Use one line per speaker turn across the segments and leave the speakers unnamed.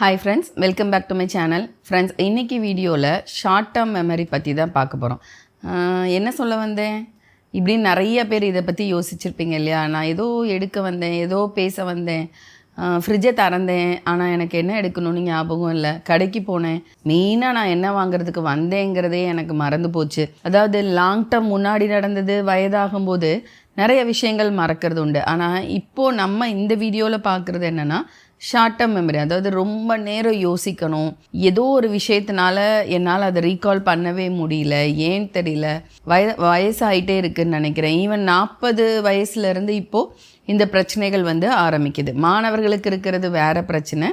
Hi friends, welcome back to my channel. Friends, இன்றைக்கி வீடியோவில் short term memory பற்றி தான் பார்க்க போகிறோம். என்ன சொல்ல வந்தேன் இப்படின்னு நிறைய பேர் இதை பற்றி யோசிச்சுருப்பீங்க இல்லையா? நான் ஏதோ எடுக்க வந்தேன், ஏதோ பேச வந்தேன், ஃப்ரிட்ஜை திறந்தேன், ஆனால் எனக்கு என்ன எடுக்கணும்னு ஞாபகம் இல்லை. கடைக்கு போனேன், மெயினாக நான் என்ன வாங்குறதுக்கு வந்தேங்கிறதே எனக்கு மறந்து போச்சு. அதாவது லாங் டேர்ம் முன்னாடி நடந்தது, வயதாகும்போது நிறைய விஷயங்கள் மறக்கிறது உண்டு. ஆனால் இப்போது நம்ம இந்த வீடியோவில் பார்க்குறது என்னென்னா ஷார்ட் டேர்ம் மெமரி. அதாவது ரொம்ப நேரம் யோசிக்கணும், ஏதோ ஒரு விஷயத்தினால என்னால் அதை ரீகால் பண்ணவே முடியல, ஏன் தெரியல, வயசாகிட்டே இருக்குதுன்னு நினைக்கிறேன். ஈவன் 40 வயசுலேருந்து இப்போது இந்த பிரச்சனைகள் ஆரம்பிக்குது. மாணவர்களுக்கு இருக்கிறது வேறு பிரச்சனை,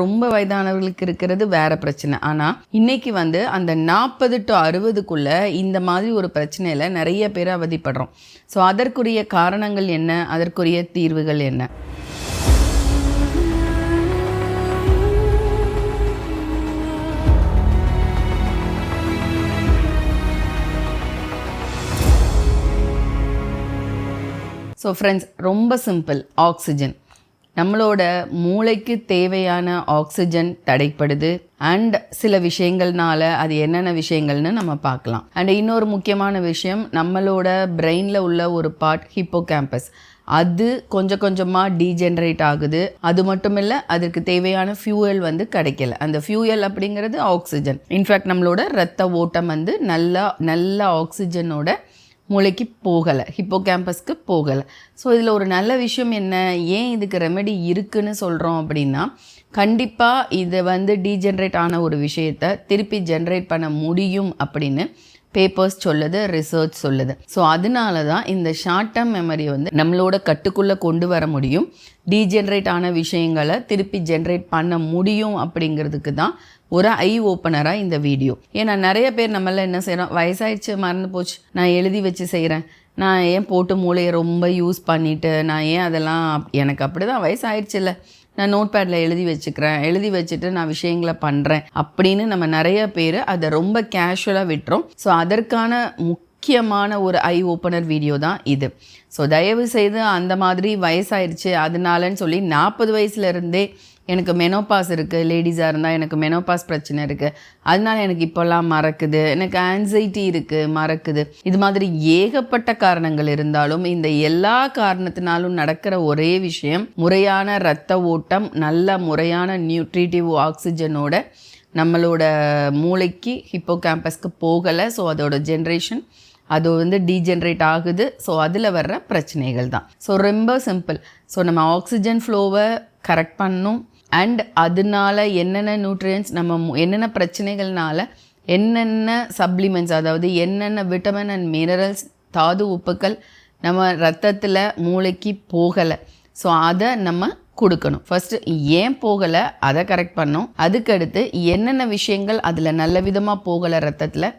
ரொம்ப வயதானவர்களுக்கு இருக்கிறது வேறு பிரச்சனை. ஆனால் இன்றைக்கி அந்த 40 to 60க்குள்ளே இந்த மாதிரி ஒரு பிரச்சனையில் நிறைய பேர் அவதிப்படுறோம். ஸோ அதற்குரிய காரணங்கள் என்ன, அதற்குரிய தீர்வுகள் என்ன? ஸோ ஃப்ரெண்ட்ஸ், ரொம்ப சிம்பிள். ஆக்சிஜன், நம்மளோட மூளைக்கு தேவையான ஆக்சிஜன் தடைப்படுது. அண்ட் சில விஷயங்கள்னால அது என்னென்ன விஷயங்கள்னு நம்ம பார்க்கலாம். அண்ட் இன்னொரு முக்கியமான விஷயம், நம்மளோட பிரெயினில் உள்ள ஒரு பார்ட் ஹிப்போகேம்பஸ், அது கொஞ்சம் கொஞ்சமாக டீஜென்ரேட் ஆகுது. அது மட்டும் இல்லை, அதற்கு தேவையான ஃபியூயல் கிடைக்கல. அந்த ஃபியூயல் அப்படிங்கிறது ஆக்சிஜன். இன்ஃபேக்ட் நம்மளோட இரத்த ஓட்டம் நல்ல ஆக்சிஜனோட மூளைக்கு போகலை, ஹிப்போகேம்பஸ்க்கு போகலை. ஸோ இதில் ஒரு நல்ல விஷயம் என்ன, ஏன் இதுக்கு ரெமெடி இருக்குன்னு சொல்கிறோம் அப்படின்னா, கண்டிப்பாக இதை டீஜென்ரேட் ஆன ஒரு விஷயத்தை திருப்பி ஜென்ரேட் பண்ண முடியும் அப்படின்னு பேப்பர்ஸ் சொல்லுது, ரிசர்ச் சொல்லுது. ஸோ அதனால தான் இந்த ஷார்ட் டேர்ம் மெமரி நம்மளோட கட்டுக்குள்ளே கொண்டு வர முடியும், டீஜென்ரேட் ஆன விஷயங்களை திருப்பி ஜென்ரேட் பண்ண முடியும். அப்படிங்கிறதுக்கு தான் ஒரு ஐ ஓப்பனராக இந்த வீடியோ. ஏன்னா நிறைய பேர் நம்மளாம் என்ன செய்கிறோம், வயசாயிடுச்சு, மறந்து போச்சு, நான் எழுதி வச்சு செய்கிறேன், நான் ஏன் போட்டு மூளையை ரொம்ப யூஸ் பண்ணிவிட்டு, நான் ஏன் அதெல்லாம், எனக்கு அப்படி தான் வயசாயிடுச்சு இல்லை, நான் நோட் பேடில் எழுதி வச்சுட்டு நான் விஷயங்களை பண்ணுறேன் அப்படின்னு நம்ம நிறைய பேர் அதை ரொம்ப கேஷுவலாக விட்டுறோம். ஸோ அதற்கான முக்கியமான ஒரு ஐ ஓப்பனர் வீடியோ தான் இது. ஸோ தயவு செய்து அந்த மாதிரி வயசாயிருச்சு அதனாலன்னு சொல்லி 40 வயசுலேருந்தே எனக்கு மெனோபாஸ் இருக்குது, லேடிஸாக இருந்தால் எனக்கு மெனோபாஸ் பிரச்சனை இருக்குது, அதனால எனக்கு இப்போல்லாம் மறக்குது, எனக்கு ஆன்சைட்டி இருக்குது மறக்குது, இது மாதிரி ஏகப்பட்ட காரணங்கள் இருந்தாலும் இந்த எல்லா காரணத்தினாலும் நடக்கிற ஒரே விஷயம், முறையான இரத்த ஓட்டம், நல்ல முறையான நியூட்ரிட்டிவ் ஆக்சிஜனோட நம்மளோட மூளைக்கு ஹிப்போகேம்பஸ்க்கு போகலை. ஸோ அதோட ஜென்ரேஷன் அது டீஜென்ரேட் ஆகுது. ஸோ அதில் வர்ற பிரச்சனைகள் தான். ஸோ ரொம்ப சிம்பிள். ஸோ நம்ம ஆக்சிஜன் ஃப்ளோவை கரெக்ட் பண்ணணும். அண்ட் அதனால என்னென்ன நியூட்ரியன்ஸ், நம்ம என்னென்ன பிரச்சனைகள்னால என்னென்ன சப்ளிமெண்ட்ஸ், அதாவது என்னென்ன விட்டமின் அண்ட் மினரல்ஸ், தாது உப்புக்கள் நம்ம ரத்தத்தில் மூளைக்கு போகலை, ஸோ அதை நம்ம கொடுக்கணும். ஃபஸ்ட்டு ஏன் போகலை அதை கரெக்ட் பண்ணணும். அதுக்கடுத்து என்னென்ன விஷயங்கள் அதில் நல்ல விதமாக போகலை ரத்தத்தில்,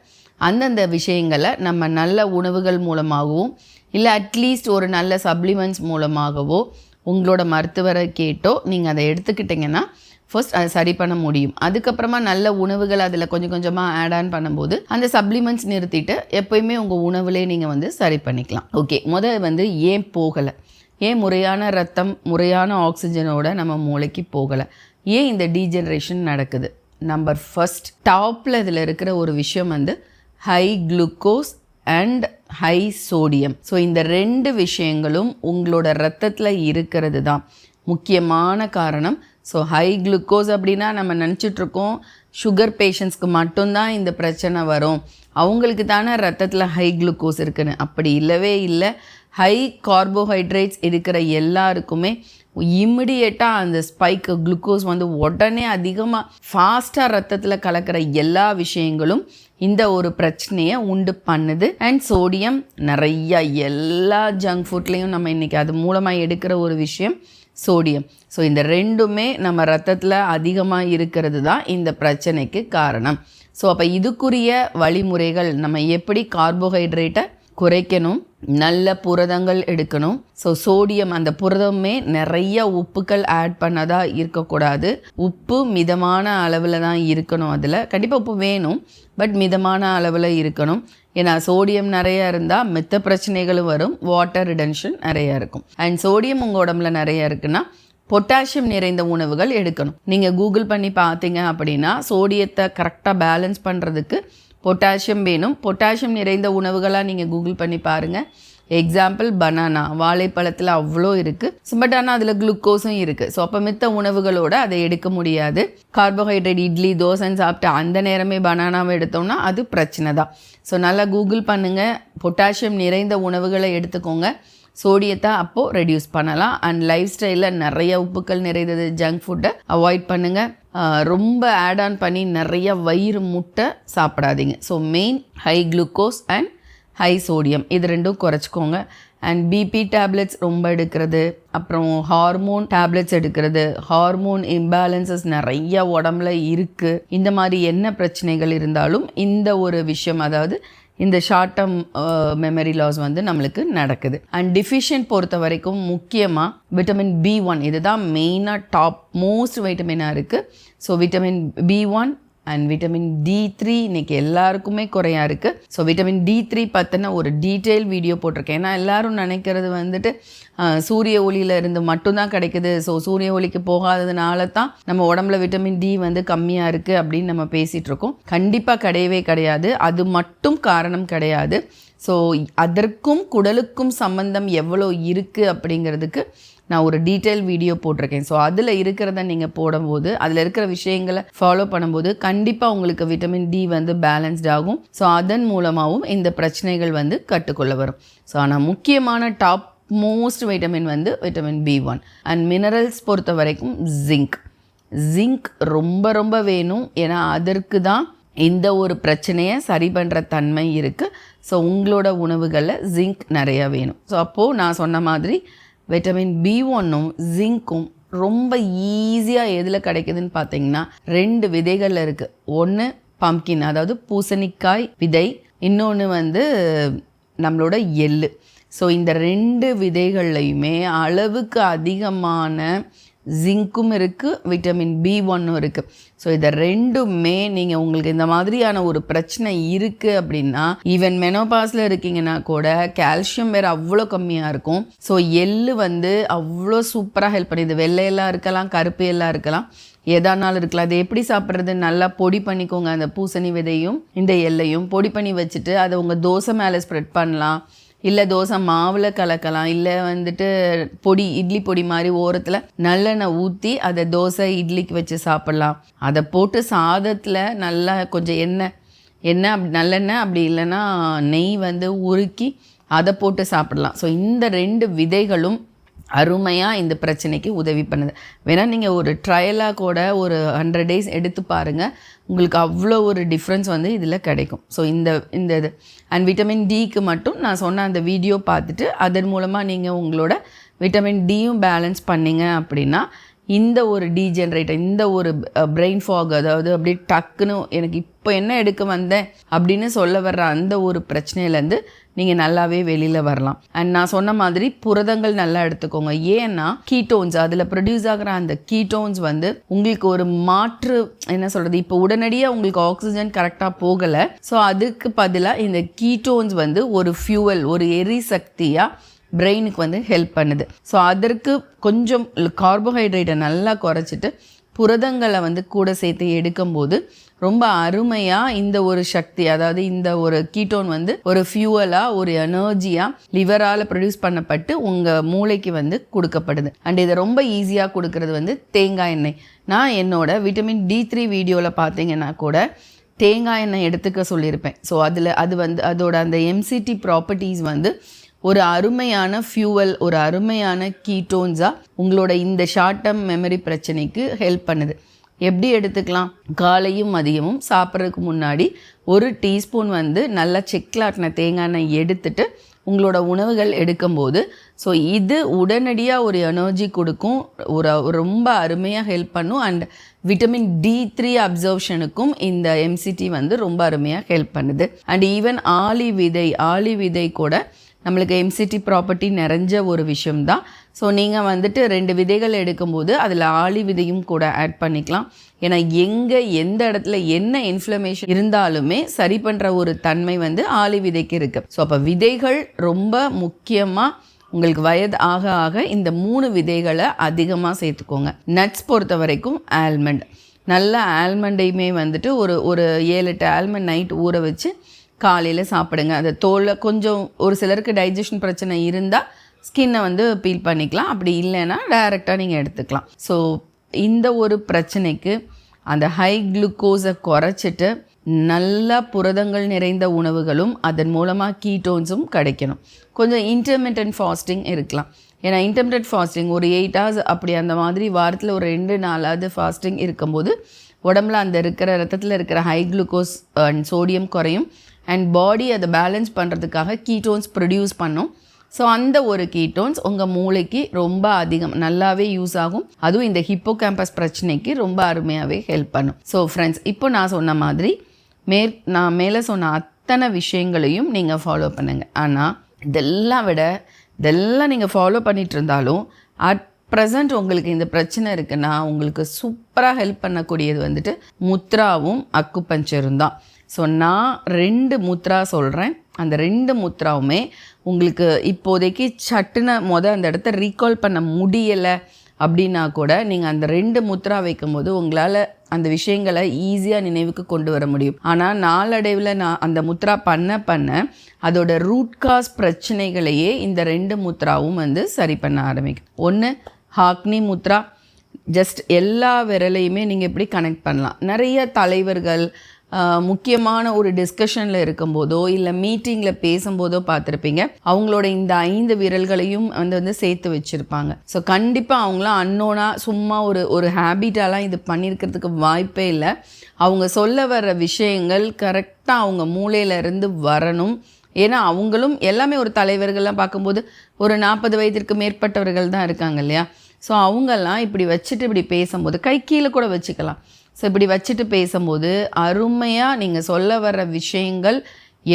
அந்தந்த விஷயங்களை நம்ம நல்ல உணவுகள் மூலமாகவும் இல்லை அட்லீஸ்ட் ஒரு நல்ல சப்ளிமெண்ட்ஸ் மூலமாகவோ உங்களோட மருத்துவரை கேட்டோ நீங்கள் அதை எடுத்துக்கிட்டிங்கன்னா ஃபர்ஸ்ட் அதை சரி பண்ண முடியும். அதுக்கப்புறமா நல்ல உணவுகள் அதில் கொஞ்சம் கொஞ்சமாக ஆட் ஆன் பண்ணும்போது அந்த சப்ளிமெண்ட்ஸ் நிறுத்திட்டு எப்போயுமே உங்கள் உணவுலேயே நீங்கள் சரி பண்ணிக்கலாம். ஓகே, ஏன் போகலை, ஏன் முறையான ரத்தம் முறையான ஆக்சிஜனோட நம்ம மூளைக்கு போகலை, ஏன் இந்த டீஜென்ரேஷன் நடக்குது? நம்பர் ஃபர்ஸ்ட் டாப்பில் இதில் இருக்கிற ஒரு விஷயம் high glucose and high sodium. So இந்த 2 விஷயங்களும் உங்களோட ரத்தத்தில் இருக்கிறது தான் முக்கியமான காரணம். ஸோ ஹை குளுக்கோஸ் அப்படின்னா நம்ம நினச்சிட்ருக்கோம் சுகர் பேஷண்ட்ஸ்க்கு மட்டும்தான் இந்த பிரச்சனை வரும், அவங்களுக்கு தானே ரத்தத்தில் ஹை குளுக்கோஸ் இருக்குன்னு. அப்படி இல்லவே இல்லை. ஹை கார்போஹைட்ரேட்ஸ் இருக்கிற எல்லாருக்குமே இம்மிடியேட்டாக அந்த ஸ்பைக்கு குளுக்கோஸ் உடனே அதிகமாக ஃபாஸ்ட்டாக ரத்தத்தில் கலக்கிற எல்லா விஷயங்களும் இந்த ஒரு பிரச்சனையை உண்டு பண்ணுது. அண்ட் சோடியம் நிறையா எல்லா ஜங்க் ஃபுட்லேயும் நம்ம இன்றைக்கி அது மூலமாக எடுக்கிற ஒரு விஷயம் சோடியம். ஸோ இந்த 2மே நம்ம ரத்தத்தில் அதிகமாக இருக்கிறது தான் இந்த பிரச்சனைக்கு காரணம். ஸோ அப்போ இதுக்குரிய வழிமுறைகள், நம்ம எப்படி கார்போஹைட்ரேட்டை குறைக்கணும், நல்ல புரதங்கள் எடுக்கணும். ஸோ சோடியம், அந்த புரதமே நிறைய உப்புக்கள் ஆட் பண்ணதாக இருக்கக்கூடாது. உப்பு மிதமான அளவில் தான் இருக்கணும். அதில் கண்டிப்பாக உப்பு வேணும், பட் மிதமான அளவில் இருக்கணும். ஏன்னா சோடியம் நிறையா இருந்தால் மித்த பிரச்சனைகளும் வரும், வாட்டர் ரிடென்ஷன் நிறையா இருக்கும். அண்ட் சோடியம் உங்கள் உடம்புல நிறையா இருக்குன்னா பொட்டாசியம் நிறைந்த உணவுகள் எடுக்கணும். நீங்கள் கூகுள் பண்ணி பார்த்தீங்க அப்படின்னா சோடியத்தை கரெக்டாக பேலன்ஸ் பண்ணுறதுக்கு பொட்டாசியம் வேணும். பொட்டாசியம் நிறைந்த உணவுகளாக நீங்கள் கூகுள் பண்ணி பாருங்கள். எக்ஸாம்பிள் பனானா, வாழைப்பழத்தில் அவ்வளோ இருக்குது. பட் ஆனால் அதில் குளுக்கோஸும் இருக்குது. ஸோ அப்போ மித்த உணவுகளோடு அதை எடுக்க முடியாது. கார்போஹைட்ரேட் இட்லி தோசைன்னு சாப்பிட்டு அந்த நேரமே பனானாவை எடுத்தோம்னா அது பிரச்சனை தான். ஸோ நல்லா கூகுள் பண்ணுங்கள், பொட்டாசியம் நிறைந்த உணவுகளை எடுத்துக்கோங்க. சோடியத்தை அப்போது ரெடியூஸ் பண்ணலாம். அண்ட் லைஃப் ஸ்டைலில் நிறைய உப்புக்கள் நிறைந்தது ஜங்க் ஃபுட்டை அவாய்ட் பண்ணுங்கள். ரொம்ப ஆட் ஆன் பண்ணி நிறைய வயிறு முட்டை சாப்பிடாதீங்க. So main high glucose and high sodium இது ரெண்டும் குறைச்சிக்கோங்க. அண்ட் பிபி டேப்லெட்ஸ் ரொம்ப எடுக்கிறது, அப்புறம் ஹார்மோன் டேப்லெட்ஸ் எடுக்கிறது, ஹார்மோன் இம்பேலன்சஸ் நிறைய உடம்புல இருக்குது. இந்த மாதிரி என்ன பிரச்சனைகள் இருந்தாலும் இந்த ஒரு விஷயம், அதாவது இந்த ஷார்ட் டேர்ம் மெமரி லாஸ் வந்து நம்மளுக்கு நடக்குது. அண்ட் டிஃபிஷியன்ட் பொறுத்த வரைக்கும் முக்கியமாக விட்டமின் B1 இதுதான் மெயினாக டாப் மோஸ்ட் வைட்டமினாக இருக்குது. So vitamin B1 and vitamin D3 இன்றைக்கி எல்லாருக்குமே குறையாக இருக்குது. ஸோ விட்டமின் D3 பற்றின ஒரு டீட்டெயில் வீடியோ போட்டிருக்கேன். ஏன்னா எல்லோரும் நினைக்கிறது வந்துட்டு சூரிய ஒளியில் இருந்து மட்டும்தான் கிடைக்குது, ஸோ சூரிய ஒளிக்கு போகாததுனால தான் நம்ம உடம்புல விட்டமின் D வந்து கம்மியாக இருக்குது அப்படின்னு நம்ம பேசிகிட்ருக்கோம். கண்டிப்பாக கிடையவே கிடையாது, அது மட்டும் காரணம் கிடையாது. ஸோ அதற்கும் குடலுக்கும் சம்பந்தம் எவ்வளோ இருக்குது அப்படிங்கிறதுக்கு நான் ஒரு டீட்டெயில் வீடியோ போட்டிருக்கேன். ஸோ அதில் இருக்கிறத நீங்கள் போடும்போது, அதில் இருக்கிற விஷயங்களை ஃபாலோ பண்ணும்போது கண்டிப்பாக உங்களுக்கு விட்டமின் D வந்து பேலன்ஸ்ட் ஆகும். ஸோ அதன் மூலமாகவும் இந்த பிரச்சனைகள் வந்து கட்டுக்கொள்ள வரும். ஸோ ஆனால் முக்கியமான டாப் மோஸ்ட் வைட்டமின் வந்து விட்டமின் B1. அண்ட் மினரல்ஸ் பொறுத்த வரைக்கும் ஜிங்க் ரொம்ப ரொம்ப வேணும். ஏன்னா அதற்கு தான் இந்த ஒரு பிரச்சனையை சரி பண்ணுற தன்மை இருக்குது. ஸோ உங்களோட உணவுகளில் ஜிங்க் நிறையா வேணும். ஸோ அப்போது நான் சொன்ன மாதிரி விட்டமின் B1ம் ஜிங்க்கும் ரொம்ப ஈஸியாக எதில் கிடைக்குதுன்னு பார்த்தீங்கன்னா 2 விதைகளில் இருக்குது. ஒன்று பம்கின், அதாவது பூசணிக்காய் விதை, இன்னொன்று வந்து நம்மளோட எள்ளு. ஸோ இந்த 2 விதைகள்லையுமே அளவுக்கு அதிகமான ஜிங்க்கும் இருக்குது, விட்டமின் B1ம் இருக்குது. ஸோ இதை ரெண்டுமே நீங்கள் உங்களுக்கு இந்த மாதிரியான ஒரு பிரச்சனை இருக்குது அப்படின்னா, ஈவன் மெனோபாஸில் இருக்கீங்கன்னா கூட கால்சியம் வேறு அவ்வளோ கம்மியாக இருக்கும். ஸோ எள்ளு வந்து அவ்வளோ சூப்பராக ஹெல்ப் பண்ணுது. வெள்ளையெல்லாம் இருக்கலாம், கருப்பு எல்லாம் இருக்கலாம், எதானாலும் இருக்கலாம். அதை எப்படி சாப்பிட்றது, நல்லா பொடி பண்ணிக்கோங்க. அந்த பூசணி விதையும் இந்த எல்லையும் பொடி பண்ணி வச்சுட்டு அதை உங்கள் தோசை மேலே ஸ்ப்ரெட் பண்ணலாம், இல்லை தோசை மாவில் கலக்கலாம், இல்லை வந்துட்டு பொடி இட்லி பொடி மாதிரி ஓரத்தில் நல்லெண்ணெய் ஊற்றி அதை தோசை இட்லிக்கு வச்சு சாப்பிட்லாம். அதை போட்டு சாதத்தில் நல்லா கொஞ்சம் எண்ணெய் அப்படி நல்லெண்ணெய் அப்படி இல்லைன்னா நெய் வந்து உருக்கி அதை போட்டு சாப்பிடலாம். ஸோ இந்த 2 விதைகளும் அருமையாக இந்த பிரச்சனைக்கு உதவி பண்ணுது. வேணால் நீங்கள் ஒரு ட்ரையலாக கூட ஒரு 100 days எடுத்து பாருங்கள், உங்களுக்கு அவ்வளோ ஒரு டிஃப்ரென்ஸ் வந்து இதில் கிடைக்கும். ஸோ இந்த இது அண்ட் விட்டமின் Dக்கு மட்டும் நான் சொன்ன அந்த வீடியோ பார்த்துட்டு அதன் மூலமாக நீங்கள் உங்களோட விட்டமின் Dயும் பேலன்ஸ் பண்ணிங்க அப்படின்னா இந்த ஒரு டீஜென்ரேட், இந்த ஒரு பிரெயின் ஃபாக், அதாவது அப்படியே டக்குன்னு எனக்கு இப்போ என்ன எடுக்க வந்தேன் அப்படின்னு சொல்ல வர்ற அந்த ஒரு பிரச்சனையிலேருந்து நீங்கள் நல்லாவே வெளியில் வரலாம். அண்ட் நான் சொன்ன மாதிரி புரதங்கள் நல்லா எடுத்துக்கோங்க. ஏன்னா கீட்டோன்ஸ், அதில் ப்ரொடியூஸ் ஆகிற அந்த கீட்டோன்ஸ் வந்து உங்களுக்கு ஒரு மாற்று என்ன சொல்கிறது, இப்போ உடனடியாக உங்களுக்கு ஆக்சிஜன் கரெக்டாக போகலை. ஸோ அதுக்கு பதிலாக இந்த கீட்டோன்ஸ் வந்து ஒரு ஃபியூவல், ஒரு எரிசக்தியாக பிரெயினுக்கு வந்து ஹெல்ப் பண்ணுது. ஸோ அதற்கு கொஞ்சம் கார்போஹைட்ரேட்டை நல்லா குறைச்சிட்டு புரதங்களை வந்து கூட சேர்த்து எடுக்கும்போது ரொம்ப அருமையாக இந்த ஒரு சக்தி, அதாவது இந்த ஒரு கீட்டோன் வந்து ஒரு ஃபியூவலாக, ஒரு எனர்ஜியாக லிவரால் ப்ரொடியூஸ் பண்ணப்பட்டு உங்கள் மூளைக்கு வந்து கொடுக்கப்படுது. அண்ட் இதை ரொம்ப ஈஸியாக கொடுக்கறது வந்து தேங்காய் எண்ணெய். நான் என்னோட விட்டமின் D3 வீடியோவில் பார்த்தீங்கன்னா கூட தேங்காய் எண்ணெய் எடுத்துக்க சொல்லியிருப்பேன். ஸோ அது வந்து அதோட அந்த MCT ப்ராப்பர்ட்டிஸ் வந்து ஒரு அருமையான ஃபியூவல், ஒரு அருமையான கீட்டோன்ஸாக உங்களோட இந்த ஷார்ட் டேர்ம் மெமரி பிரச்சனைக்கு ஹெல்ப் பண்ணுது. எப்படி எடுத்துக்கலாம், காலையும் மதியமும் சாப்பிட்றதுக்கு முன்னாடி 1 டீஸ்பூன் வந்து நல்லா செக்லாட்டின தேங்காய் எண்ணெய் எடுத்துட்டு உங்களோட உணவுகள் எடுக்கும்போது, ஸோ இது உடனடியாக ஒரு எனர்ஜி கொடுக்கும், ரொம்ப அருமையாக ஹெல்ப் பண்ணும். அண்ட் விட்டமின் D3 அப்சர்ப்ஷனுக்கும் இந்த MCT வந்து ரொம்ப அருமையாக ஹெல்ப் பண்ணுது. அண்ட் ஈவன் ஆளி விதை கூட நம்மளுக்கு MCT ப்ராப்பர்ட்டி நிறைஞ்ச ஒரு விஷயம்தான். ஸோ நீங்கள் வந்துட்டு 2 விதைகள் எடுக்கும்போது அதில் ஆளி விதையும் கூட ஆட் பண்ணிக்கலாம். ஏன்னா எந்த இடத்துல என்ன இன்ஃப்ளமேஷன் இருந்தாலுமே சரி பண்ணுற ஒரு தன்மை வந்து ஆளி விதைக்கு இருக்குது. ஸோ அப்போ விதைகள் ரொம்ப முக்கியமாக உங்களுக்கு வயது ஆக ஆக இந்த 3 விதைகளை அதிகமாக சேர்த்துக்கோங்க. நட்ஸ் பொறுத்த வரைக்கும் ஆல்மண்ட், நல்ல ஆல்மண்டையுமே வந்துட்டு ஒரு 7-8 ஆல்மண்ட் நைட் ஊற வச்சு காலையில் சாப்பிடுங்க. அந்த தோலை கொஞ்சம் ஒரு சிலருக்கு டைஜஷன் பிரச்சனை இருந்தால் ஸ்கின்னை வந்து பீல் பண்ணிக்கலாம், அப்படி இல்லைன்னா டைரெக்டாக நீங்கள் எடுத்துக்கலாம். ஸோ இந்த ஒரு பிரச்சனைக்கு அந்த ஹை குளுக்கோஸை குறைச்சிட்டு நல்ல புரதங்கள் நிறைந்த உணவுகளும் அதன் மூலமாக கீட்டோன்ஸும் கிடைக்கணும். கொஞ்சம் இன்டர்மிட்டன்ட் ஃபாஸ்டிங் இருக்கலாம். ஏன்னா இன்டர்மிட்டன்ட் ஃபாஸ்டிங் ஒரு 8 hours அப்படி அந்த மாதிரி வாரத்தில் ஒரு 2 நாளாவது ஃபாஸ்டிங் இருக்கும்போது உடம்புல அந்த ரத்தத்தில் இருக்கிற ஹை குளுக்கோஸ் அண்ட் சோடியம் குறையும் அண்ட் பாடி அதை பேலன்ஸ் பண்ணுறதுக்காக கீட்டோன்ஸ் ப்ரொடியூஸ் பண்ணும். ஸோ அந்த ஒரு கீட்டோன்ஸ் உங்கள் மூளைக்கு ரொம்ப நல்லாவே யூஸ் ஆகும். அதுவும் இந்த ஹிப்போ கேம்பஸ் பிரச்சனைக்கு ரொம்ப அருமையாகவே ஹெல்ப் பண்ணும். ஸோ ஃப்ரெண்ட்ஸ், இப்போ நான் சொன்ன மாதிரி நான் மேலே சொன்ன அத்தனை விஷயங்களையும் நீங்கள் ஃபாலோ பண்ணுங்கள். ஆனால் இதெல்லாம் நீங்கள் ஃபாலோ பண்ணிகிட்டு இருந்தாலும் அட் ப்ரெசண்ட் உங்களுக்கு இந்த பிரச்சனை இருக்குன்னா உங்களுக்கு சூப்பராக ஹெல்ப் பண்ணக்கூடியது வந்துட்டு முத்ராவும் அக்குபஞ்சரும் தான். ஸோ நான் 2 முத்ரா சொல்கிறேன். அந்த 2 முத்ராவுமே உங்களுக்கு இப்போதைக்கு சட்டுன்னு அந்த இடத்த ரீகால் பண்ண முடியலை அப்படின்னா கூட நீங்கள் அந்த 2 முத்ரா வைக்கும்போது உங்களால் அந்த விஷயங்களை ஈஸியாக நினைவுக்கு கொண்டு வர முடியும். ஆனால் நாளடைவில் நான் அந்த முத்ரா பண்ண அதோட ரூட் காஸ் பிரச்சனைகளையே இந்த 2 முத்ராவும் வந்து சரி பண்ண ஆரம்பிக்கும். ஒன்று ஹாக்னி முத்ரா, ஜஸ்ட் எல்லா விரலையுமே நீங்கள் எப்படி கனெக்ட் பண்ணலாம். நிறைய தலைவர்கள் முக்கியமான ஒரு டிஸ்கஷனில் இருக்கும்போதோ இல்லை மீட்டிங்கில் பேசும்போதோ பார்த்துருப்பீங்க, அவங்களோட இந்த 5 விரல்களையும் வந்து சேர்த்து வச்சுருப்பாங்க. ஸோ கண்டிப்பாக அவங்களாம் அன்னோனாக சும்மா ஒரு ஹேபிட்டாலாம் இது பண்ணியிருக்கிறதுக்கு வாய்ப்பே இல்லை. அவங்க சொல்ல வர்ற விஷயங்கள் கரெக்டாக அவங்க மூளையிலேருந்து வரணும். ஏன்னா அவங்களும் எல்லாமே ஒரு தலைவர்கள்லாம் பார்க்கும்போது ஒரு 40 வயதிற்கு மேற்பட்டவர்கள் தான் இருக்காங்க இல்லையா. ஸோ அவங்கெல்லாம் இப்படி வச்சுட்டு இப்படி பேசும்போது கை கீழே கூட வச்சுக்கலாம். ஸோ இப்படி வச்சுட்டு பேசும்போது அருமையாக நீங்கள் சொல்ல வர்ற விஷயங்கள்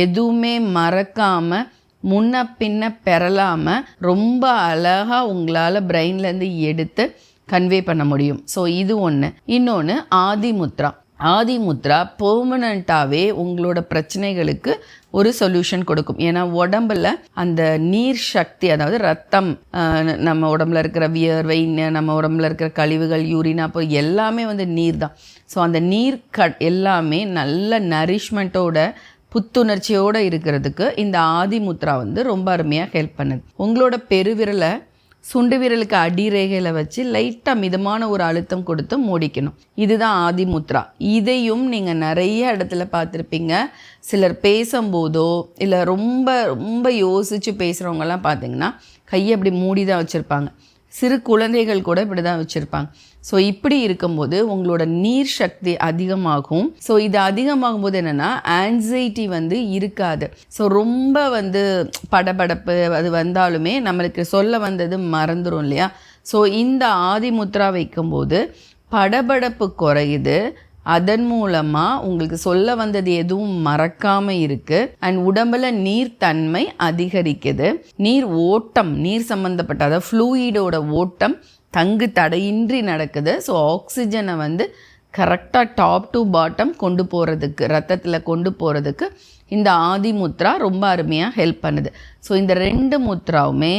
எதுவுமே மறக்காமல் முன்ன பின்ன பெறலாமல் ரொம்ப அழகாக உங்களால் பிரெயின்லேருந்து எடுத்து கன்வே பண்ண முடியும். ஸோ இது ஒன்று. இன்னொன்று ஆதிமுத்ரா பெர்மனண்ட்டாகவே உங்களோட பிரச்சனைகளுக்கு ஒரு சொல்யூஷன் கொடுக்கும். ஏன்னா உடம்புல அந்த நீர் சக்தி, அதாவது ரத்தம், நம்ம உடம்புல இருக்கிற வியர்வை, நம்ம உடம்புல இருக்கிற கழிவுகள், யூரின், அப்போ எல்லாமே வந்து நீர் தான். ஸோ அந்த நீர் எல்லாமே நல்ல நரிஷ்மெண்ட்டோட புத்துணர்ச்சியோடு இருக்கிறதுக்கு இந்த ஆதிமுத்ரா வந்து ரொம்ப அருமையாக ஹெல்ப் பண்ணுது. உங்களோட பெருவிரலை சுண்டு விரலுக்கு அடிரேகையில் வச்சு லைட்டாக மிதமான ஒரு அழுத்தம் கொடுத்து மூடிக்கணும். இதுதான் ஆதிமுத்ரா. இதையும் நீங்கள் நிறைய இடத்துல பார்த்துருப்பீங்க. சிலர் பேசும்போதோ இல்லை ரொம்ப யோசித்து பேசுகிறவங்கலாம் பார்த்தீங்கன்னா கையை அப்படி மூடி தான் வச்சுருப்பாங்க. சிறு குழந்தைகள் கூட இப்படி தான் வச்சுருப்பாங்க. ஸோ இப்படி இருக்கும்போது உங்களோட நீர் சக்தி அதிகமாகும். ஸோ இது அதிகமாகும் போது என்னென்னா ஆன்சைட்டி வந்து இருக்காது. ஸோ ரொம்ப வந்து படபடப்பு அது வந்தாலுமே நம்மளுக்கு சொல்ல வந்தது மறந்துடும் இல்லையா. ஸோ இந்த ஆதிமுத்ரா வைக்கும்போது படபடப்பு குறையுது. அதன் மூலமாக உங்களுக்கு சொல்ல வந்தது எதுவும் மறக்காமல் இருக்குது. அண்ட் உடம்பில் நீர்த்தன்மை அதிகரிக்குது. நீர் சம்மந்தப்பட்ட அதாவது ஃப்ளூயிடோட ஓட்டம் தங்கு தடையின்றி நடக்குது. ஸோ ஆக்சிஜனை வந்து கரெக்டாக டாப் டு பாட்டம் கொண்டு போகிறதுக்கு, ரத்தத்தில் கொண்டு போகிறதுக்கு இந்த ஆதிமுத்ரா ரொம்ப அருமையாக ஹெல்ப் பண்ணுது. ஸோ இந்த 2 முத்ராவுமே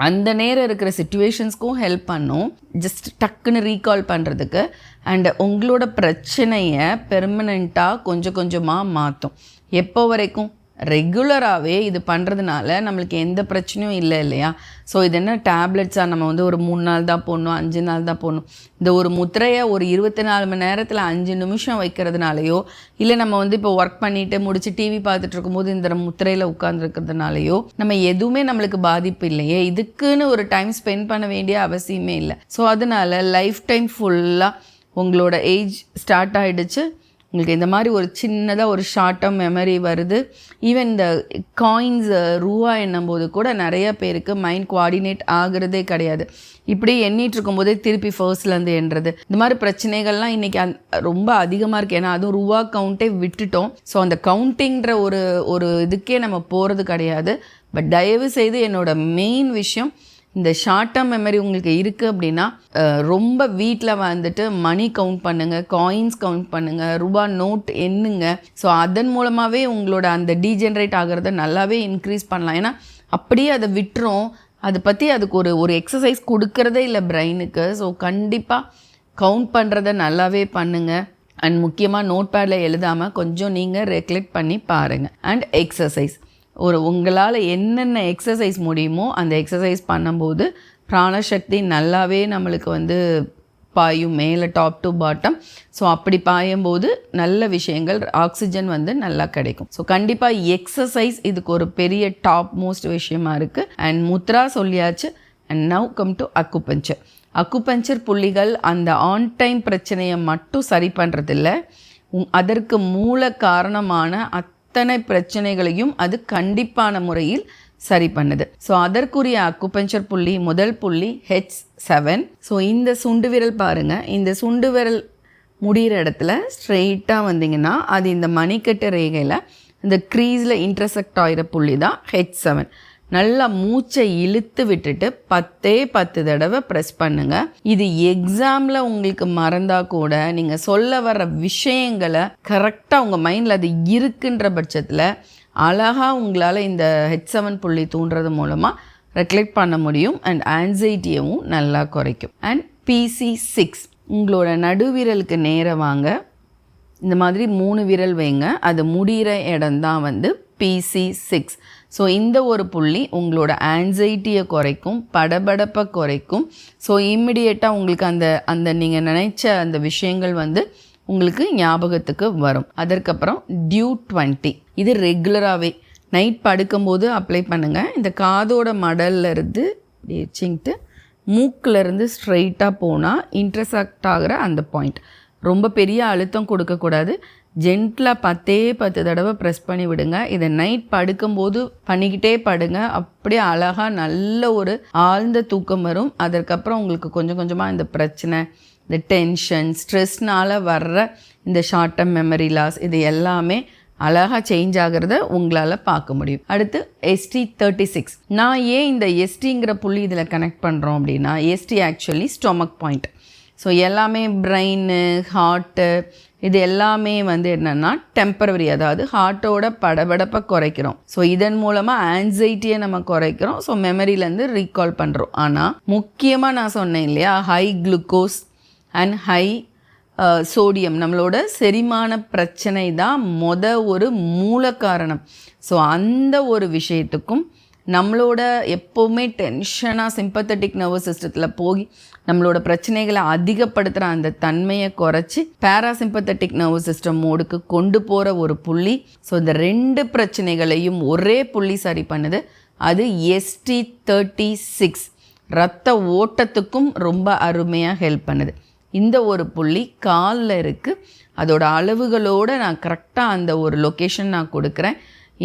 அந்த நேரம் இருக்கிற சிச்சுவேஷன்ஸ்க்கும் ஹெல்ப் பண்ணும், ஜஸ்ட் டக்குன்னு ரீகால் பண்ணுறதுக்கு. அண்ட் உங்களோட பிரச்சனையை பெர்மனண்ட்டாக கொஞ்சம் கொஞ்சமாக மாற்றும். எப்போ வரைக்கும் ரெகுலராகவே இது பண்ணுறதுனால நம்மளுக்கு எந்த பிரச்சனையும் இல்லை இல்லையா. ஸோ இது என்ன டேப்லெட்ஸாக நம்ம வந்து ஒரு 3 நாள் தான் போடணும், 5 நாள் தான் போடணும். இந்த ஒரு முத்திரையை ஒரு 24 மணி நேரத்தில் 5 நிமிஷம் வைக்கிறதுனாலையோ இல்லை நம்ம வந்து இப்போ ஒர்க் பண்ணிவிட்டு முடிச்சு டிவி பார்த்துட்டு இருக்கும்போது இந்த முத்திரையில் உட்காந்துருக்கிறதுனாலையோ நம்ம எதுவுமே நம்மளுக்கு பாதிப்பு இல்லையே. இதுக்குன்னு ஒரு டைம் ஸ்பெண்ட் பண்ண வேண்டிய அவசியமே இல்லை. ஸோ அதனால் லைஃப் டைம் ஃபுல்லாக உங்களோட ஏஜ் ஸ்டார்ட் ஆகிடுச்சு, உங்களுக்கு இந்த மாதிரி ஒரு சின்னதாக ஒரு ஷார்ட் டேர்ம் மெமரி வருது. ஈவன் இந்த காயின்ஸ் ரூபா எண்ணும்போது கூட நிறைய பேருக்கு மைண்ட் கோஆர்டினேட் ஆகிறதே கிடையாது. இப்படி எண்ணிட்டு இருக்கும்போதே திருப்பி ஃபர்ஸ்ட்லேருந்து எண்ணுறது, இந்த மாதிரி பிரச்சனைகள்லாம் இன்றைக்கி ரொம்ப அதிகமாக இருக்குது. ஏன்னா அதுவும் ரூபா கவுண்ட்டே விட்டுட்டோம். ஸோ அந்த கவுண்டிங்கிற ஒரு இதுக்கே நம்ம போகிறது கிடையாது. பட் தயவு செய்து என்னோட மெயின் விஷயம், இந்த ஷார்ட் டேர்ம் மெமரி உங்களுக்கு இருக்குது அப்படின்னா ரொம்ப வீட்டில் வந்துட்டு மணி கவுண்ட் பண்ணுங்கள், காயின்ஸ் கவுண்ட் பண்ணுங்கள், ரூபா நோட் எண்ணுங்க. ஸோ அதன் மூலமாகவே உங்களோட அந்த டீஜென்ரேட் ஆகிறத நல்லாவே இன்க்ரீஸ் பண்ணலாம். ஏன்னா அப்படியே அதை விட்டுரும், அதை பற்றி அதுக்கு ஒரு எக்ஸசைஸ் கொடுக்கறதே இல்லை பிரெயினுக்கு. ஸோ கண்டிப்பாக கவுண்ட் பண்ணுறதை நல்லாவே பண்ணுங்கள். அண்ட் முக்கியமாக நோட் பேடில் எழுதாமல் கொஞ்சம் நீங்கள் ரெக்லெக்ட் பண்ணி பாருங்கள். அண்ட் எக்ஸசைஸ் உங்களால் என்னென்ன எக்ஸசைஸ் முடியுமோ அந்த எக்ஸசைஸ் பண்ணும்போது பிராணசக்தி நல்லாவே நம்மளுக்கு பாயும் மேலே டாப் டு பாட்டம். ஸோ அப்படி பாயும்போது நல்ல விஷயங்கள் ஆக்சிஜன் நல்லா கிடைக்கும். ஸோ கண்டிப்பாக எக்ஸசைஸ் இதுக்கு ஒரு பெரிய டாப் மோஸ்ட் விஷயமா இருக்குது. அண்ட் முத்ரா சொல்லியாச்சு. And now come to acupuncture. Acupuncture புள்ளிகள் அந்த ஆன் டைம் பிரச்சனையை மட்டும் சரி பண்ணுறதில்ல, அதற்கு மூல காரணமான அத்தனை பிரச்சனைகளையும் அது கண்டிப்பான முறையில் சரி பண்ணுது. ஸோ அதற்குரிய அக்குபஞ்சர் புள்ளி முதல் புள்ளி H7. ஸோ இந்த சுண்டு விரல் பாருங்கள், இந்த சுண்டு விரல் முடிகிற இடத்துல ஸ்ட்ரெயிட்டாக வந்தீங்கன்னா அது இந்த மணிக்கட்டு ரேகையில் இந்த க்ரீஸில் இன்டர்செக்ட் ஆகிற புள்ளி தான் H7. நல்லா மூச்சை இழுத்து விட்டுட்டு 10 தடவை ப்ரெஸ் பண்ணுங்கள். இது எக்ஸாமில் உங்களுக்கு மறந்தால் கூட நீங்கள் சொல்ல வர்ற விஷயங்களை கரெக்டாக உங்கள் மைண்டில் அது இருக்குன்ற பட்சத்தில் அழகாக உங்களால் இந்த H7 புள்ளி தூண்டுறது மூலமாக ரெக்லெக்ட் பண்ண முடியும். அண்ட் ஆன்சைட்டியவும் நல்லா குறைக்கும். அண்ட் PC6 உங்களோட நடுவிரலுக்கு நேராக வாங்க, இந்த மாதிரி 3 விரல் வைங்க, அது முடிகிற இடம்தான் PC6. ஸோ இந்த ஒரு புள்ளி உங்களோட ஆன்சைட்டியை குறைக்கும், படபடப்பை குறைக்கும். ஸோ இம்மிடியேட்டாக உங்களுக்கு அந்த நீங்கள் நினைச்ச அந்த விஷயங்கள் உங்களுக்கு ஞாபகத்துக்கு வரும். அதற்கப்புறம் டியூ 20 இது ரெகுலராகவே நைட் படுக்கும்போது அப்ளை பண்ணுங்கள். இந்த காதோட மடல்லேருந்து வச்சுக்கிட்டு மூக்கிலேருந்து ஸ்ட்ரைட்டாக போனால் இன்டர்செக்ட் ஆகிற அந்த பாயிண்ட் ரொம்ப பெரிய அழுத்தம் கொடுக்கக்கூடாது. ஜென்டிலாக 10 தடவை ப்ரெஸ் பண்ணி விடுங்க. இதை நைட் படுக்கும்போது பண்ணிக்கிட்டே படுங்க. அப்படியே அழகாக நல்ல ஒரு ஆழ்ந்த தூக்கம் வரும். அதற்கப்புறம் உங்களுக்கு கொஞ்சம் கொஞ்சமாக இந்த பிரச்சனை, இந்த டென்ஷன், ஸ்ட்ரெஸ்னால் வர்ற இந்த ஷார்ட் டர்ம் மெமரி லாஸ் இது எல்லாமே அழகாக சேஞ்ச் ஆகிறத உங்களால் பார்க்க முடியும். அடுத்து ST36. நான் ஏன் இந்த STங்கிற புள்ளி இதில் கனெக்ட் பண்ணுறோம் அப்படின்னா, ST actually stomach point. So எல்லாமே பிரெயின், ஹார்ட்டு இது எல்லாமே என்னென்னா டெம்பரவரி, அதாவது ஹார்ட்டோட படபடப்பை குறைக்கிறோம். ஸோ இதன் மூலமாக ஆன்சைட்டியை நம்ம குறைக்கிறோம். ஸோ மெமரியிலேருந்து ரீகால் பண்ணுறோம். ஆனால் முக்கியமாக நான் சொன்னேன் இல்லையா, high glucose and high sodium நம்மளோட செரிமான பிரச்சனை தான் ஒரு மூல காரணம். ஸோ அந்த ஒரு விஷயத்துக்கும் நம்மளோட எப்போவுமே டென்ஷனாக சிம்பத்தட்டிக் நர்வஸ் சிஸ்டத்தில் போய் நம்மளோட பிரச்சனைகளை அதிகப்படுத்துகிற அந்த தன்மையை குறைச்சி பேராசிம்பத்தட்டிக் நர்வஸ் சிஸ்டம் மோடுக்கு கொண்டு போகிற ஒரு புள்ளி. ஸோ இந்த 2 பிரச்சனைகளையும் ஒரே புள்ளி சரி பண்ணுது. அது ST36 இரத்த ஓட்டத்துக்கும் ரொம்ப அருமையாக ஹெல்ப் பண்ணுது. இந்த ஒரு புள்ளி காலில் இருக்குது. அதோட அளவுகளோடு நான் கரெக்டாக அந்த ஒரு லொக்கேஷன் நான் கொடுக்குறேன்.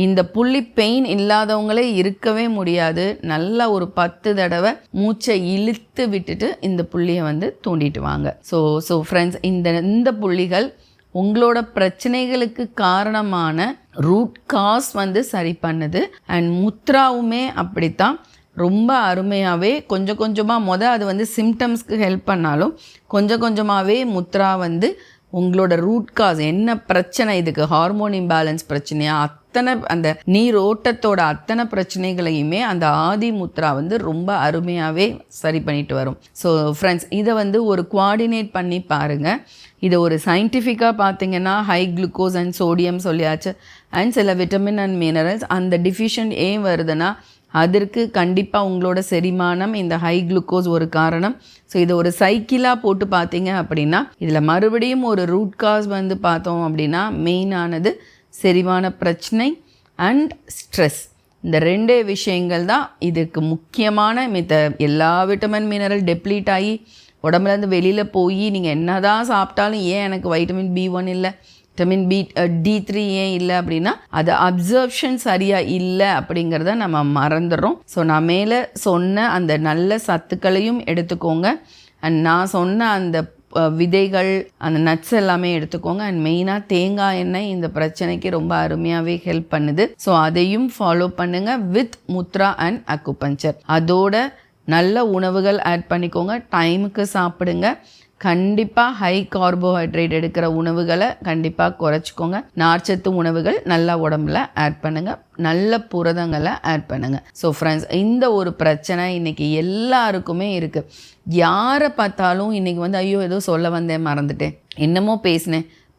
இந்த புள்ளி பெயின் இல்லாதவங்களே இருக்கவே முடியாது. நல்லா ஒரு 10 தடவை மூச்சை இழுத்து விட்டுட்டு இந்த புள்ளியை தூண்டிட்டு வாங்க. ஸோ ஃப்ரெண்ட்ஸ், இந்த புள்ளிகள் உங்களோட பிரச்சனைகளுக்கு காரணமான ரூட் காஸ் சரி பண்ணுது. அண்ட் முத்ராவுமே அப்படித்தான் ரொம்ப அருமையாகவே கொஞ்சம் கொஞ்சமாக அது சிம்டம்ஸ்க்கு ஹெல்ப் பண்ணாலும் கொஞ்சம் கொஞ்சமாகவே முத்ரா உங்களோட ரூட் காஸ் என்ன பிரச்சனை, இதுக்கு ஹார்மோன் இம்பேலன்ஸ் பிரச்சனையா, அத்தனை அந்த நீர் ஓட்டத்தோட அத்தனை பிரச்சனைகளையுமே அந்த ஆதி முத்ரா ரொம்ப அருமையாகவே சரி பண்ணிட்டு வரும். ஸோ ஃப்ரெண்ட்ஸ், இதை ஒரு குவார்டினேட் பண்ணி பாருங்கள். இதை ஒரு சயின்டிஃபிக்காக பார்த்தீங்கன்னா ஹை குளுக்கோஸ் அண்ட் சோடியம் சொல்லியாச்சு. அண்ட் சில விட்டமின் அண்ட் மினரல்ஸ் அந்த டிஃபிஷியன்ட் ஏன் வருதுன்னா அதற்கு கண்டிப்பாக உங்களோட செரிமானம், இந்த ஹை குளுக்கோஸ் ஒரு காரணம். ஸோ இதை ஒரு சைக்கிளாக போட்டு பார்த்தீங்க அப்படின்னா இதில் மறுபடியும் ஒரு ரூட் காஸ் பார்த்தோம் அப்படின்னா மெயினானது செரிமான பிரச்சனை அண்ட் ஸ்ட்ரெஸ். இந்த 2 விஷயங்கள் தான் இதுக்கு முக்கியமான. எல்லா விட்டமின் மினரல் டெப்ளீட் ஆகி உடம்புலேருந்து வெளியில் போய் நீங்கள் என்ன தான் சாப்பிட்டாலும் ஏன் எனக்கு வைட்டமின் B1 இல்லை, விட்டமின் D3 ஏன் இல்லை அப்படின்னா அது அப்சர்ப்ஷன் சரியாக இல்லை அப்படிங்கிறத நம்ம மறந்துடுறோம். ஸோ நான் மேலே சொன்ன அந்த நல்ல சத்துக்களையும் எடுத்துக்கோங்க. அண்ட் நான் சொன்ன அந்த விதைகள், அந்த நட்ஸ் எல்லாமே எடுத்துக்கோங்க. அண்ட் மெயினாக தேங்காய் எண்ணெய் இந்த பிரச்சனைக்கு ரொம்ப அருமையாகவே ஹெல்ப் பண்ணுது. ஸோ அதையும் ஃபாலோ பண்ணுங்கள் வித் முத்ரா அண்ட் அக்குபஞ்சர். அதோட நல்ல உணவுகள் ஆட் பண்ணிக்கோங்க, டைமுக்கு சாப்பிடுங்க. கண்டிப்பாக ஹை கார்போஹைட்ரேட் எடுக்கிற உணவுகளை கண்டிப்பாக குறைச்சிக்கோங்க. நார்ச்சத்து உணவுகள் நல்லா உடம்புல ஆட் பண்ணுங்கள், நல்ல புரதங்களை ஆட் பண்ணுங்கள். ஸோ ஃப்ரெண்ட்ஸ், இந்த ஒரு பிரச்சனை இன்றைக்கி எல்லாருக்குமே இருக்குது. யாரை பார்த்தாலும் இன்றைக்கி ஐயோ ஏதோ சொல்ல வந்தேன் மறந்துட்டேன், என்னமோ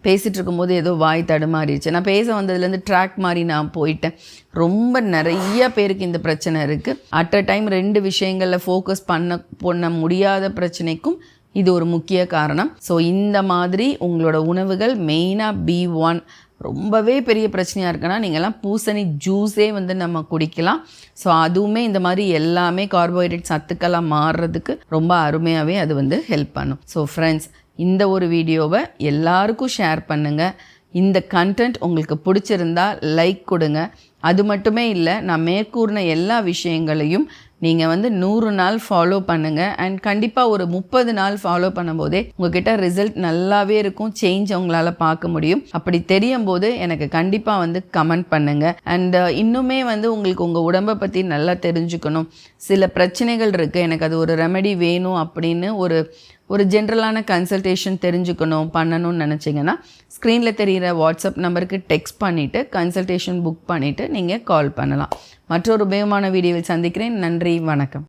பேசிகிட்டு இருக்கும்போது ஏதோ வாய் தடுமாறிடுச்சு, நான் பேச வந்ததுலேருந்து ட்ராக் மாதிரி நான் போயிட்டேன். ரொம்ப நிறைய பேருக்கு இந்த பிரச்சனை இருக்குது. அட் அ டைம் 2 விஷயங்களில் ஃபோக்கஸ் பண்ண முடியாத பிரச்சனைக்கும் இது ஒரு முக்கிய காரணம். ஸோ இந்த மாதிரி உங்களோட உணவுகள் மெயினாக B1 ரொம்பவே பெரிய பிரச்சனையாக இருக்குன்னா நீங்கள்லாம் பூசணி ஜூஸே நம்ம குடிக்கலாம். ஸோ அதுவுமே இந்த மாதிரி எல்லாமே கார்போஹைட்ரேட் சத்துக்களாக மாறுறதுக்கு ரொம்ப அருமையாகவே அது ஹெல்ப் பண்ணும். ஸோ ஃப்ரெண்ட்ஸ், இந்த ஒரு வீடியோவை எல்லாருக்கும் ஷேர் பண்ணுங்கள். இந்த கண்டென்ட் உங்களுக்கு பிடிச்சிருந்தா லைக் கொடுங்க. அது மட்டுமே இல்லை, நான் மேற்கூறின எல்லா விஷயங்களையும் நீங்கள் 100 நாள் ஃபாலோ பண்ணுங்கள். அண்ட் கண்டிப்பாக ஒரு 30 நாள் ஃபாலோ பண்ணும்போதே உங்ககிட்ட ரிசல்ட் நல்லாவே இருக்கும், சேஞ்ச் உங்களால் பார்க்க முடியும். அப்படி தெரியும் போது எனக்கு கண்டிப்பாக கமெண்ட் பண்ணுங்கள். அண்ட் இன்னுமே உங்களுக்கு உங்கள் உடம்பை பற்றி நல்லா தெரிஞ்சுக்கணும், சில பிரச்சனைகள் இருக்குது, எனக்கு அது ஒரு ரெமெடி வேணும் அப்படின்னு ஒரு ஜென்ரலான கன்சல்டேஷன் பண்ணணும்னு நினச்சிங்கன்னா ஸ்க்ரீனில் தெரிகிற வாட்ஸ்அப் நம்பருக்கு டெக்ஸ்ட் பண்ணிவிட்டு கன்சல்டேஷன் புக் பண்ணிவிட்டு நீங்கள் கால் பண்ணலாம். மற்றொரு உபயோகமான வீடியோவில் சந்திக்கிறேன். நன்றி, வணக்கம்.